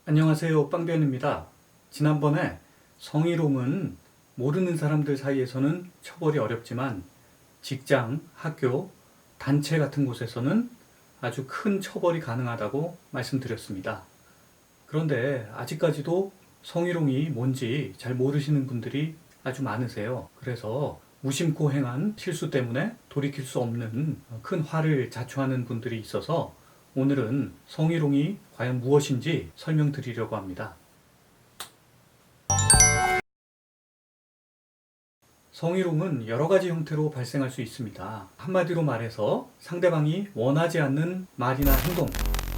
안녕하세요. 빵변입니다. 지난번에 성희롱은 모르는 사람들 사이에서는 처벌이 어렵지만 직장, 학교, 단체 같은 곳에서는 아주 큰 처벌이 가능하다고 말씀드렸습니다. 그런데 아직까지도 성희롱이 뭔지 잘 모르시는 분들이 아주 많으세요. 그래서 무심코 행한 실수 때문에 돌이킬 수 없는 큰 화를 자초하는 분들이 있어서 오늘은 성희롱이 과연 무엇인지 설명드리려고 합니다. 성희롱은 여러 가지 형태로 발생할 수 있습니다. 한마디로 말해서 상대방이 원하지 않는 말이나 행동,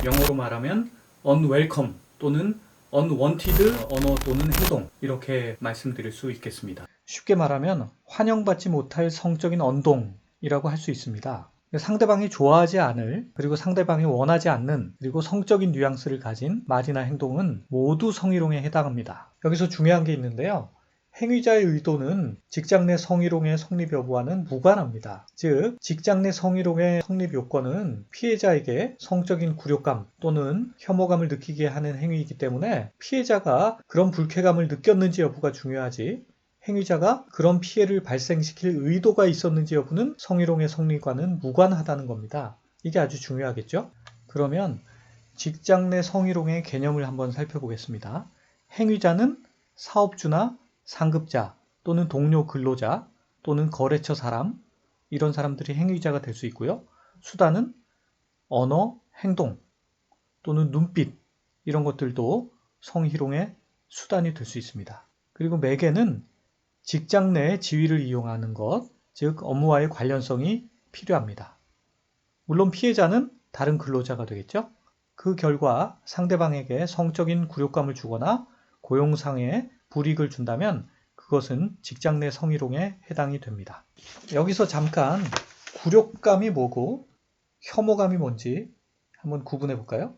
영어로 말하면 unwelcome 또는 unwanted 언어 또는 행동, 이렇게 말씀드릴 수 있겠습니다. 쉽게 말하면 환영받지 못할 성적인 언동이라고 할 수 있습니다. 상대방이 좋아하지 않을, 그리고 상대방이 원하지 않는, 그리고 성적인 뉘앙스를 가진 말이나 행동은 모두 성희롱에 해당합니다. 여기서 중요한 게 있는데요. 행위자의 의도는 직장 내 성희롱의 성립 여부와는 무관합니다. 즉, 직장 내 성희롱의 성립 요건은 피해자에게 성적인 굴욕감 또는 혐오감을 느끼게 하는 행위이기 때문에 피해자가 그런 불쾌감을 느꼈는지 여부가 중요하지, 행위자가 그런 피해를 발생시킬 의도가 있었는지 여부는 성희롱의 성립과는 무관하다는 겁니다. 이게 아주 중요하겠죠? 그러면 직장 내 성희롱의 개념을 한번 살펴보겠습니다. 행위자는 사업주나 상급자 또는 동료 근로자 또는 거래처 사람, 이런 사람들이 행위자가 될 수 있고요. 수단은 언어, 행동 또는 눈빛, 이런 것들도 성희롱의 수단이 될 수 있습니다. 그리고 매개는 직장 내 지위를 이용하는 것, 즉 업무와의 관련성이 필요합니다. 물론 피해자는 다른 근로자가 되겠죠. 그 결과 상대방에게 성적인 굴욕감을 주거나 고용상의 불이익을 준다면 그것은 직장 내 성희롱에 해당이 됩니다. 여기서 잠깐 굴욕감이 뭐고 혐오감이 뭔지 한번 구분해 볼까요?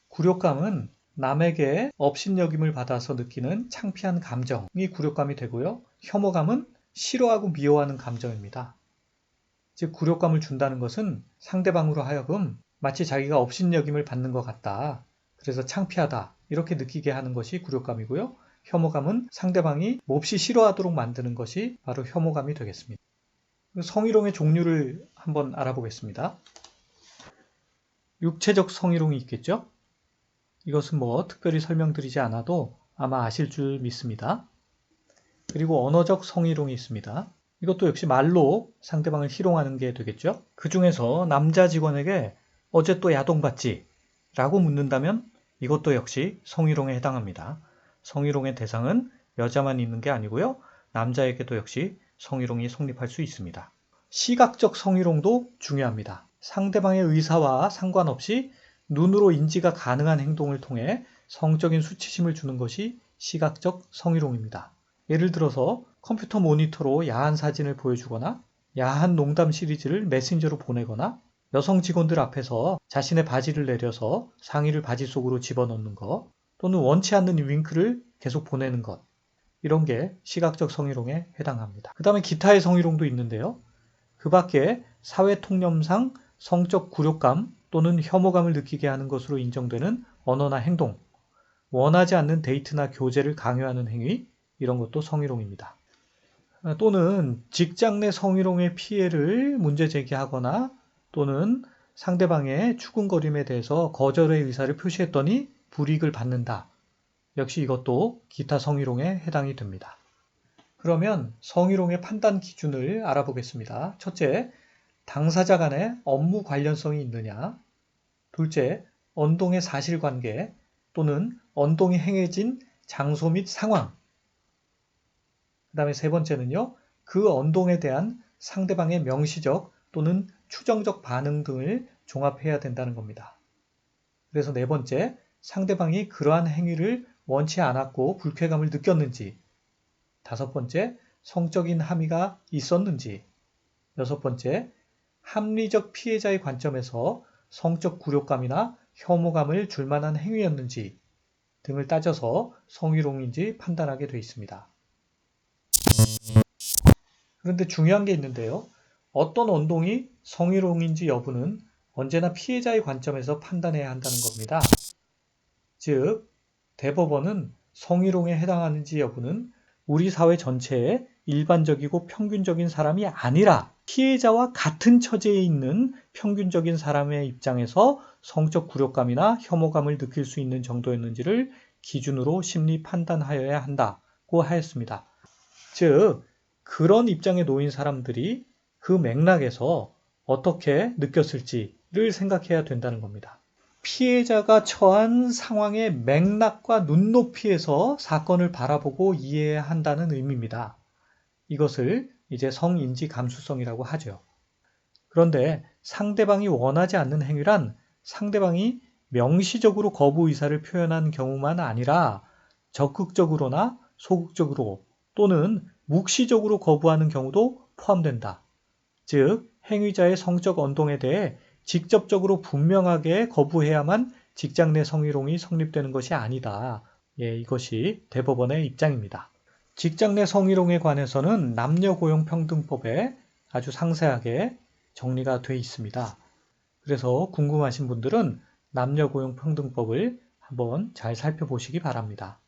굴욕감은 남에게 업신여김을 받아서 느끼는 창피한 감정이 굴욕감이 되고요. 혐오감은 싫어하고 미워하는 감정입니다. 즉, 굴욕감을 준다는 것은 상대방으로 하여금 마치 자기가 업신여김을 받는 것 같다, 그래서 창피하다, 이렇게 느끼게 하는 것이 굴욕감이고요. 혐오감은 상대방이 몹시 싫어하도록 만드는 것이 바로 혐오감이 되겠습니다. 성희롱의 종류를 한번 알아보겠습니다. 육체적 성희롱이 있겠죠? 이것은 특별히 설명드리지 않아도 아마 아실 줄 믿습니다. 그리고 언어적 성희롱이 있습니다. 이것도 역시 말로 상대방을 희롱하는 게 되겠죠. 그 중에서 남자 직원에게 어제 또 야동봤지? 라고 묻는다면 이것도 역시 성희롱에 해당합니다. 성희롱의 대상은 여자만 있는 게 아니고요. 남자에게도 역시 성희롱이 성립할 수 있습니다. 시각적 성희롱도 중요합니다. 상대방의 의사와 상관없이 눈으로 인지가 가능한 행동을 통해 성적인 수치심을 주는 것이 시각적 성희롱입니다. 예를 들어서 컴퓨터 모니터로 야한 사진을 보여주거나 야한 농담 시리즈를 메신저로 보내거나 여성 직원들 앞에서 자신의 바지를 내려서 상의를 바지 속으로 집어넣는 것, 또는 원치 않는 윙크를 계속 보내는 것, 이런 게 시각적 성희롱에 해당합니다. 그 다음에 기타의 성희롱도 있는데요. 그 밖에 사회통념상 성적 굴욕감 또는 혐오감을 느끼게 하는 것으로 인정되는 언어나 행동, 원하지 않는 데이트나 교제를 강요하는 행위, 이런 것도 성희롱입니다. 또는 직장 내 성희롱의 피해를 문제 제기하거나 또는 상대방의 추궁거림에 대해서 거절의 의사를 표시했더니 불이익을 받는다. 역시 이것도 기타 성희롱에 해당이 됩니다. 그러면 성희롱의 판단 기준을 알아보겠습니다. 첫째, 당사자 간의 업무 관련성이 있느냐. 둘째, 언동의 사실관계 또는 언동이 행해진 장소 및 상황. 그 다음에 세 번째는요, 그 언동에 대한 상대방의 명시적 또는 추정적 반응 등을 종합해야 된다는 겁니다. 그래서 네 번째, 상대방이 그러한 행위를 원치 않았고 불쾌감을 느꼈는지. 다섯 번째, 성적인 함의가 있었는지. 여섯 번째, 합리적 피해자의 관점에서 성적 굴욕감이나 혐오감을 줄 만한 행위였는지 등을 따져서 성희롱인지 판단하게 되어 있습니다. 그런데 중요한 게 있는데요. 어떤 언동이 성희롱인지 여부는 언제나 피해자의 관점에서 판단해야 한다는 겁니다. 즉, 대법원은 성희롱에 해당하는지 여부는 우리 사회 전체의 일반적이고 평균적인 사람이 아니라 피해자와 같은 처지에 있는 평균적인 사람의 입장에서 성적 굴욕감이나 혐오감을 느낄 수 있는 정도였는지를 기준으로 심리 판단하여야 한다고 하였습니다. 즉, 그런 입장에 놓인 사람들이 그 맥락에서 어떻게 느꼈을지를 생각해야 된다는 겁니다. 피해자가 처한 상황의 맥락과 눈높이에서 사건을 바라보고 이해해야 한다는 의미입니다. 이것을 이제 성인지 감수성이라고 하죠. 그런데 상대방이 원하지 않는 행위란 상대방이 명시적으로 거부 의사를 표현한 경우만 아니라 적극적으로나 소극적으로 또는 묵시적으로 거부하는 경우도 포함된다. 즉, 행위자의 성적 언동에 대해 직접적으로 분명하게 거부해야만 직장 내 성희롱이 성립되는 것이 아니다. 이것이 대법원의 입장입니다. 직장 내 성희롱에 관해서는 남녀고용평등법에 아주 상세하게 정리가 되어 있습니다. 그래서 궁금하신 분들은 남녀고용평등법을 한번 잘 살펴보시기 바랍니다.